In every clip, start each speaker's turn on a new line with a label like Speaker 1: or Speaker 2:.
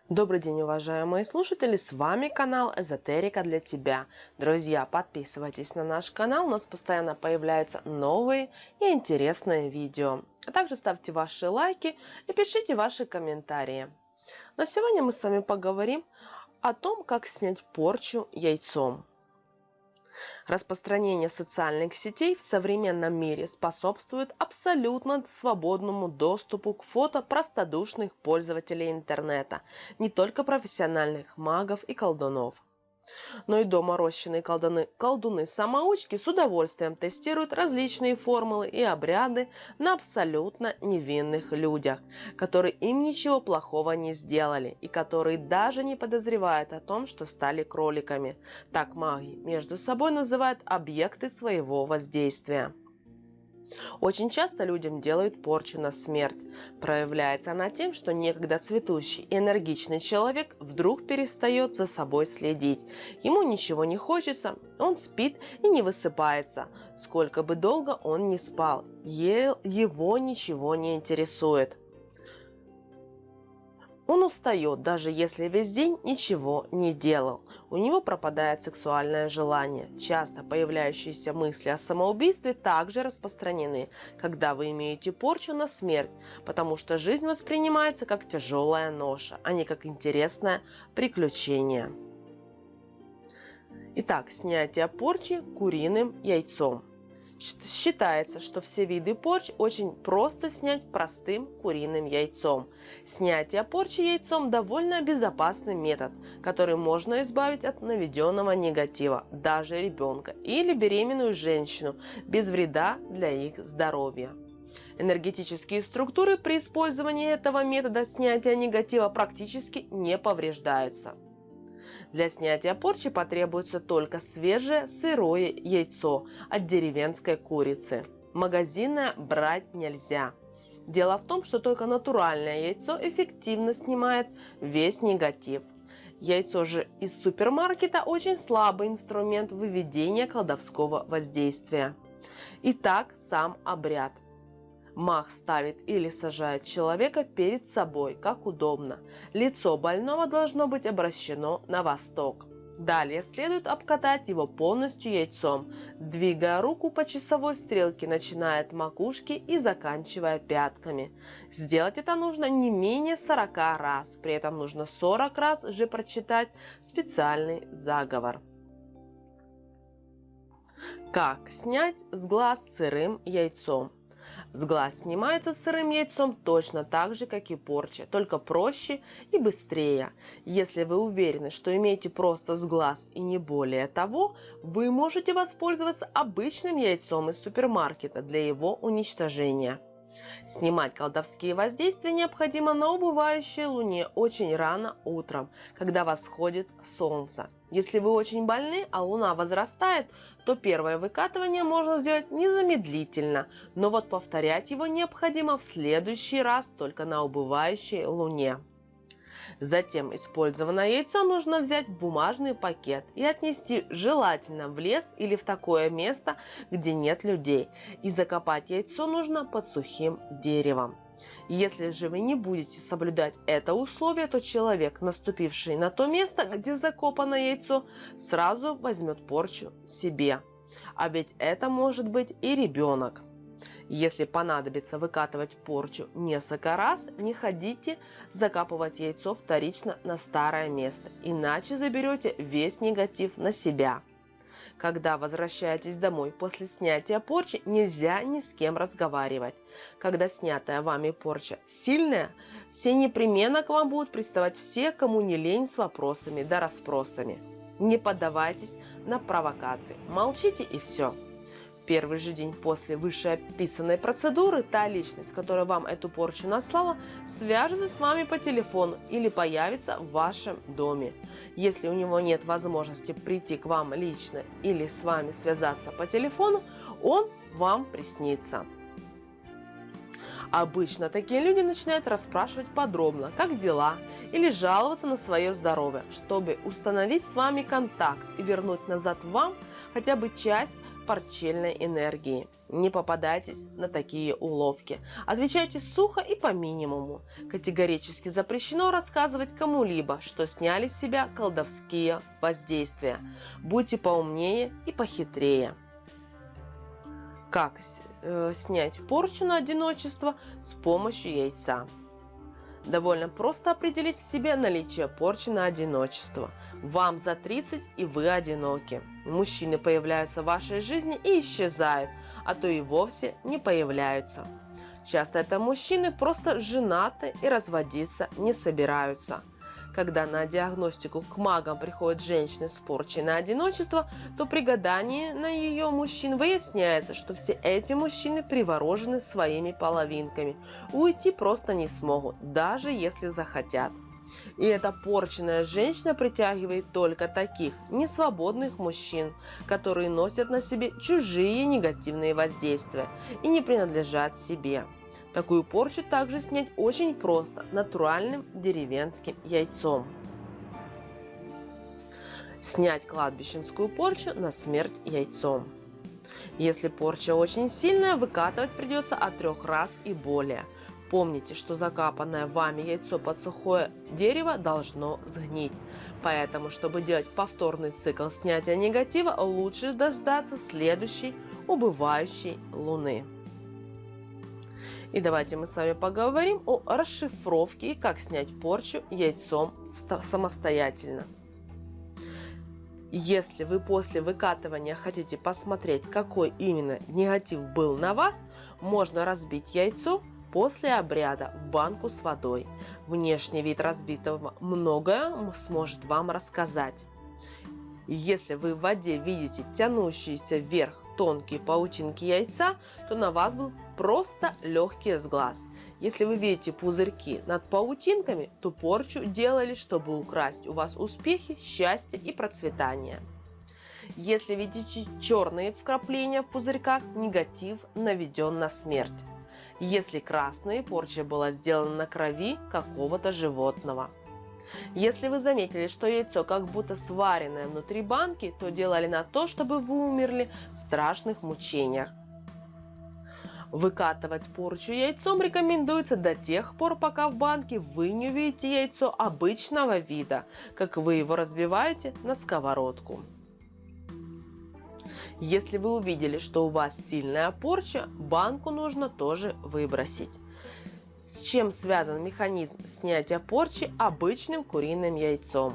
Speaker 1: Добрый день, уважаемые слушатели! С вами канал Эзотерика для тебя. Друзья, подписывайтесь на наш канал, у нас постоянно появляются новые и интересные видео. А также ставьте ваши лайки и пишите ваши комментарии. Но сегодня мы с вами поговорим о том, как снять порчу яйцом. Распространение социальных сетей в современном мире способствует абсолютно свободному доступу к фото простодушных пользователей интернета, не только профессиональных магов и колдунов. Но и доморощенные колдуны-самоучки с удовольствием тестируют различные формулы и обряды на абсолютно невинных людях, которые им ничего плохого не сделали и которые даже не подозревают о том, что стали кроликами. Так маги между собой называют объекты своего воздействия. Очень часто людям делают порчу на смерть. Проявляется она тем, что некогда цветущий и энергичный человек вдруг перестает за собой следить. Ему ничего не хочется, он спит и не высыпается. Сколько бы долго он ни спал, его ничего не интересует. Он устает, даже если весь день ничего не делал. У него пропадает сексуальное желание. Часто появляющиеся мысли о самоубийстве также распространены, когда вы имеете порчу на смерть, потому что жизнь воспринимается как тяжелая ноша, а не как интересное приключение. Итак, снятие порчи куриным яйцом. Считается, что все виды порч очень просто снять простым куриным яйцом. Снятие порчи яйцом довольно безопасный метод, который можно избавить от наведенного негатива даже ребенка или беременную женщину без вреда для их здоровья. Энергетические структуры при использовании этого метода снятия негатива практически не повреждаются. Для снятия порчи потребуется только свежее сырое яйцо от деревенской курицы. Магазинное брать нельзя. Дело в том, что только натуральное яйцо эффективно снимает весь негатив. Яйцо же из супермаркета очень слабый инструмент выведения колдовского воздействия. Итак, сам обряд. Маг ставит или сажает человека перед собой, как удобно. Лицо больного должно быть обращено на восток. Далее следует обкатать его полностью яйцом, двигая руку по часовой стрелке, начиная от макушки и заканчивая пятками. Сделать это нужно не менее 40 раз, при этом нужно 40 раз же прочитать специальный заговор. Как снять с глаз сырым яйцом? С глаз снимается сырым яйцом точно так же, как и порча, только проще и быстрее. Если вы уверены, что имеете просто с глаз и не более того, вы можете воспользоваться обычным яйцом из супермаркета для его уничтожения. Снимать колдовские воздействия необходимо на убывающей луне очень рано утром, когда восходит солнце. Если вы очень больны, а луна возрастает, то первое выкатывание можно сделать незамедлительно, но вот повторять его необходимо в следующий раз только на убывающей луне. Затем использованное яйцо нужно взять в бумажный пакет и отнести желательно в лес или в такое место, где нет людей. И закопать яйцо нужно под сухим деревом. Если же вы не будете соблюдать это условие, то человек, наступивший на то место, где закопано яйцо, сразу возьмет порчу себе. А ведь это может быть и ребенок. Если понадобится выкатывать порчу несколько раз, не ходите закапывать яйцо вторично на старое место, иначе заберете весь негатив на себя. Когда возвращаетесь домой после снятия порчи, нельзя ни с кем разговаривать. Когда снятая вами порча сильная, все непременно к вам будут приставать все, кому не лень, с вопросами да расспросами. Не поддавайтесь на провокации, молчите и все. Первый же день после вышеописанной процедуры та личность, которая вам эту порчу наслала, свяжется с вами по телефону или появится в вашем доме. Если у него нет возможности прийти к вам лично или с вами связаться по телефону, он вам приснится. Обычно такие люди начинают расспрашивать подробно, как дела, или жаловаться на свое здоровье, чтобы установить с вами контакт и вернуть назад вам хотя бы часть порчельной энергии. Не попадайтесь на такие уловки. Отвечайте сухо и по минимуму. Категорически запрещено рассказывать кому-либо, что сняли с себя колдовские воздействия. Будьте поумнее и похитрее. Как снять порчу на одиночество с помощью яйца? Довольно просто определить в себе наличие порчи на одиночество. Вам за 30 и вы одиноки. Мужчины появляются в вашей жизни и исчезают, а то и вовсе не появляются. Часто это мужчины просто женаты и разводиться не собираются. Когда на диагностику к магам приходят женщины с порчей на одиночество, то при гадании на ее мужчин выясняется, что все эти мужчины приворожены своими половинками. Уйти просто не смогут, даже если захотят. И эта порченная женщина притягивает только таких несвободных мужчин, которые носят на себе чужие негативные воздействия и не принадлежат себе. Такую порчу также снять очень просто натуральным деревенским яйцом. Снять кладбищенскую порчу на смерть яйцом. Если порча очень сильная, выкатывать придется от 3 раз и более. Помните, что закапанное вами яйцо под сухое дерево должно сгнить. Поэтому, чтобы делать повторный цикл снятия негатива, лучше дождаться следующей убывающей луны. И давайте мы с вами поговорим о расшифровке и как снять порчу яйцом самостоятельно. Если вы после выкатывания хотите посмотреть, какой именно негатив был на вас, можно разбить яйцо после обряда в банку с водой. Внешний вид разбитого многое сможет вам рассказать. Если вы в воде видите тянущиеся вверх тонкие паутинки яйца, то на вас был просто легкий сглаз. Если вы видите пузырьки над паутинками, то порчу делали, чтобы украсть у вас успехи, счастье и процветание. Если видите черные вкрапления в пузырьках, негатив наведен на смерть. Если красные, порча была сделана на крови какого-то животного. Если вы заметили, что яйцо как будто сваренное внутри банки, то делали на то, чтобы вы умерли в страшных мучениях. Выкатывать порчу яйцом рекомендуется до тех пор, пока в банке вы не увидите яйцо обычного вида, как вы его разбиваете на сковородку. Если вы увидели, что у вас сильная порча, банку нужно тоже выбросить. С чем связан механизм снятия порчи обычным куриным яйцом?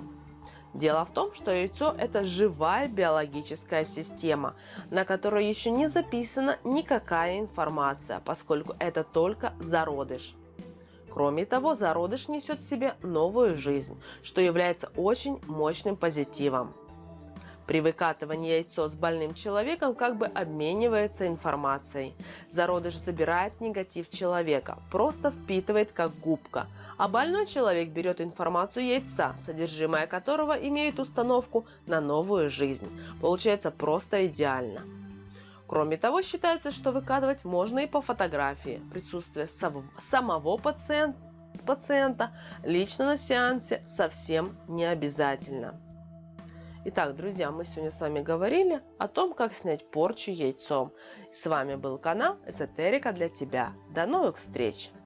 Speaker 1: Дело в том, что яйцо – это живая биологическая система, на которой еще не записана никакая информация, поскольку это только зародыш. Кроме того, зародыш несет в себе новую жизнь, что является очень мощным позитивом. При выкатывании яйцо с больным человеком как бы обменивается информацией. Зародыш забирает негатив человека, просто впитывает как губка, а больной человек берет информацию яйца, содержимое которого имеет установку на новую жизнь. Получается просто идеально. Кроме того, считается, что выкатывать можно и по фотографии. Присутствие самого пациента лично на сеансе совсем не обязательно. Итак, друзья, мы сегодня с вами говорили о том, как снять порчу яйцом. С вами был канал Эзотерика для тебя. До новых встреч!